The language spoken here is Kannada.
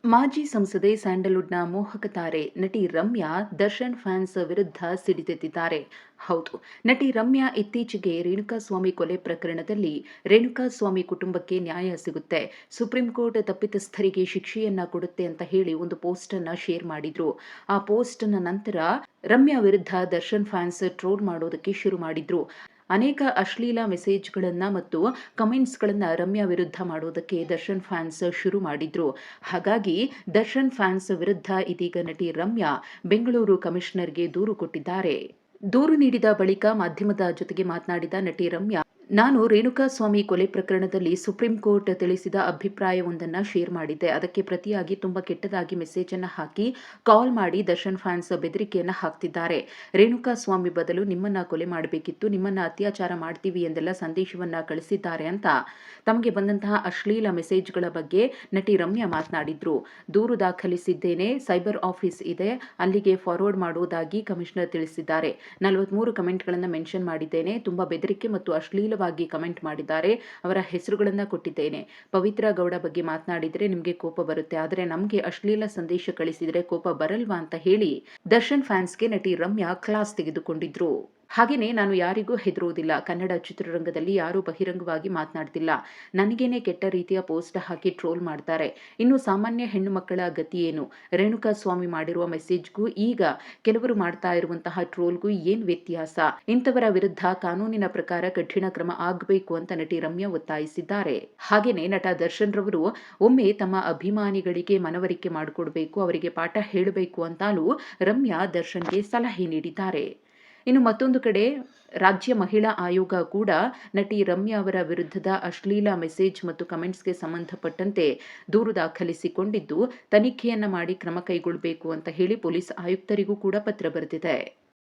ಮಾಜಿ ಸಂಸದೆ ಸ್ಯಾಂಡಲ್ವುಡ್ನ ಮೋಹಕ ತಾರೆ ನಟಿ ರಮ್ಯಾ ದರ್ಶನ್ ಫ್ಯಾನ್ಸ್ ವಿರುದ್ಧ ಸಿಡಿದೆದ್ದಿದ್ದಾರೆ. ಹೌದು, ನಟಿ ರಮ್ಯಾ ಇತ್ತೀಚೆಗೆ ರೇಣುಕಾಸ್ವಾಮಿ ಕೊಲೆ ಪ್ರಕರಣದಲ್ಲಿ ರೇಣುಕಾಸ್ವಾಮಿ ಕುಟುಂಬಕ್ಕೆ ನ್ಯಾಯ ಸಿಗುತ್ತೆ, ಸುಪ್ರೀಂ ಕೋರ್ಟ್ ತಪ್ಪಿತಸ್ಥರಿಗೆ ಶಿಕ್ಷೆಯನ್ನ ಕೊಡುತ್ತೆ ಅಂತ ಹೇಳಿ ಒಂದು ಪೋಸ್ಟ್ ಅನ್ನ ಶೇರ್ ಮಾಡಿದ್ರು. ಆ ಪೋಸ್ಟ್ ನಂತರ ರಮ್ಯಾ ವಿರುದ್ಧ ದರ್ಶನ್ ಫ್ಯಾನ್ಸ್ ಟ್ರೋಲ್ ಮಾಡೋದಕ್ಕೆ ಶುರು ಮಾಡಿದ್ರು. ಅನೇಕ ಅಶ್ಲೀಲ ಮೆಸೇಜ್ಗಳನ್ನ ಮತ್ತು ಕಮೆಂಟ್ಸ್ಗಳನ್ನ ರಮ್ಯಾ ವಿರುದ್ಧ ಮಾಡೋದಕ್ಕೆ ದರ್ಶನ್ ಫ್ಯಾನ್ಸ್ ಶುರು ಮಾಡಿದ್ರು. ಹಾಗಾಗಿ ದರ್ಶನ್ ಫ್ಯಾನ್ಸ್ ವಿರುದ್ಧ ಇದೀಗ ನಟಿ ರಮ್ಯಾ ಬೆಂಗಳೂರು ಕಮಿಷನರ್ಗೆ ದೂರು ಕೊಟ್ಟಿದ್ದಾರೆ. ದೂರು ನೀಡಿದ ಬಳಿಕ ಮಾಧ್ಯಮದ ಜೊತೆಗೆ ಮಾತನಾಡಿದ ನಟಿ ರಮ್ಯಾ, ನಾನು ರೇಣುಕಾಸ್ವಾಮಿ ಕೊಲೆ ಪ್ರಕರಣದಲ್ಲಿ ಸುಪ್ರೀಂ ಕೋರ್ಟ್ ತಿಳಿಸಿದ ಅಭಿಪ್ರಾಯವೊಂದನ್ನು ಶೇರ್ ಮಾಡಿದ್ದೆ. ಅದಕ್ಕೆ ಪ್ರತಿಯಾಗಿ ತುಂಬಾ ಕೆಟ್ಟದಾಗಿ ಮೆಸೇಜ್ ಅನ್ನು ಹಾಕಿ ಕಾಲ್ ಮಾಡಿ ದರ್ಶನ್ ಫ್ಯಾನ್ಸ್ ಬೆದರಿಕೆಯನ್ನ ಹಾಕ್ತಿದ್ದಾರೆ. ರೇಣುಕಾಸ್ವಾಮಿ ಬದಲು ನಿಮ್ಮನ್ನ ಕೊಲೆ ಮಾಡಬೇಕಿತ್ತು, ನಿಮ್ಮನ್ನ ಅತ್ಯಾಚಾರ ಮಾಡ್ತೀವಿ ಎಂದೆಲ್ಲ ಸಂದೇಶವನ್ನ ಕಳಿಸಿದ್ದಾರೆ ಅಂತ ತಮಗೆ ಬಂದಂತಹ ಅಶ್ಲೀಲ ಮೆಸೇಜ್ಗಳ ಬಗ್ಗೆ ನಟಿ ರಮ್ಯಾ ಮಾತನಾಡಿದ್ರು. ದೂರು ದಾಖಲಿಸಿದ್ದೇನೆ, ಸೈಬರ್ ಆಫೀಸ್ ಇದೆ, ಅಲ್ಲಿಗೆ ಫಾರ್ವರ್ಡ್ ಮಾಡುವುದಾಗಿ ಕಮಿಷನರ್ ತಿಳಿಸಿದ್ದಾರೆ. 43 ಕಮೆಂಟ್ಗಳನ್ನು ಮೆನ್ಷನ್ ಮಾಡಿದ್ದೇನೆ. ತುಂಬಾ ಬೆದರಿಕೆ ಮತ್ತು ಅಶ್ಲೀಲವಾಗಿ ಕಮೆಂಟ್ ಮಾಡಿದ್ದಾರೆ. ಅವರ ಹೆಸರುಗಳನ್ನ ಕೊಟ್ಟಿದ್ದೇನೆ. ಪವಿತ್ರ ಗೌಡ ಬಗ್ಗೆ ಮಾತನಾಡಿದರೆ ನಿಮಗೆ ಕೋಪ ಬರುತ್ತೆ, ಆದರೆ ನಮಗೆ ಅಶ್ಲೀಲ ಸಂದೇಶ ಕಳಿಸಿದರೆ ಕೋಪ ಬರಲ್ವಾ ಅಂತ ಹೇಳಿ ದರ್ಶನ್ ಫ್ಯಾನ್ಸ್ಗೆ ನಟಿ ರಮ್ಯಾ ಕ್ಲಾಸ್ ತೆಗೆದುಕೊಂಡಿದ್ರು. ಹಾಗೆಯೇ ನಾನು ಯಾರಿಗೂ ಹೆದರುವುದಿಲ್ಲ. ಕನ್ನಡ ಚಿತ್ರರಂಗದಲ್ಲಿ ಯಾರೂ ಬಹಿರಂಗವಾಗಿ ಮಾತನಾಡ್ತಿಲ್ಲ. ನನಗೇನೆ ಕೆಟ್ಟ ರೀತಿಯ ಪೋಸ್ಟ್ ಹಾಕಿ ಟ್ರೋಲ್ ಮಾಡ್ತಾರೆ. ಇನ್ನು ಸಾಮಾನ್ಯ ಹೆಣ್ಣು ಮಕ್ಕಳ ಗತಿ ಏನು? ರೇಣುಕಾಸ್ವಾಮಿ ಮಾಡಿರುವ ಮೆಸೇಜ್ಗೂ ಈಗ ಕೆಲವರು ಮಾಡ್ತಾ ಇರುವಂತಹ ಟ್ರೋಲ್ಗೂ ಏನ್ ವ್ಯತ್ಯಾಸ? ಇಂಥವರ ವಿರುದ್ಧ ಕಾನೂನಿನ ಪ್ರಕಾರ ಕಠಿಣ ಕ್ರಮ ಆಗಬೇಕು ಅಂತ ನಟಿ ರಮ್ಯಾ ಒತ್ತಾಯಿಸಿದ್ದಾರೆ. ಹಾಗೆಯೇ ನಟ ದರ್ಶನ್ ರವರು ಒಮ್ಮೆ ತಮ್ಮ ಅಭಿಮಾನಿಗಳಿಗೆ ಮನವರಿಕೆ ಮಾಡಿಕೊಡ್ಬೇಕು, ಅವರಿಗೆ ಪಾಠ ಹೇಳಬೇಕು ಅಂತಾಲೂ ರಮ್ಯಾ ದರ್ಶನ್ಗೆ ಸಲಹೆ ನೀಡಿದ್ದಾರೆ. ಇನ್ನು ಮತ್ತೊಂದು ಕಡೆ ರಾಜ್ಯ ಮಹಿಳಾ ಆಯೋಗ ಕೂಡ ನಟಿ ರಮ್ಯಾ ಅವರ ವಿರುದ್ಧದ ಅಶ್ಲೀಲ ಮೆಸೇಜ್ ಮತ್ತು ಕಮೆಂಟ್ಸ್ಗೆ ಸಂಬಂಧಪಟ್ಟಂತೆ ದೂರು ದಾಖಲಿಸಿಕೊಂಡಿದ್ದು, ತನಿಖೆಯನ್ನ ಮಾಡಿ ಕ್ರಮ ಕೈಗೊಳ್ಳಬೇಕು ಅಂತ ಹೇಳಿ ಪೊಲೀಸ್ ಆಯುಕ್ತರಿಗೂ ಕೂಡ ಪತ್ರ ಬರೆದಿದೆ.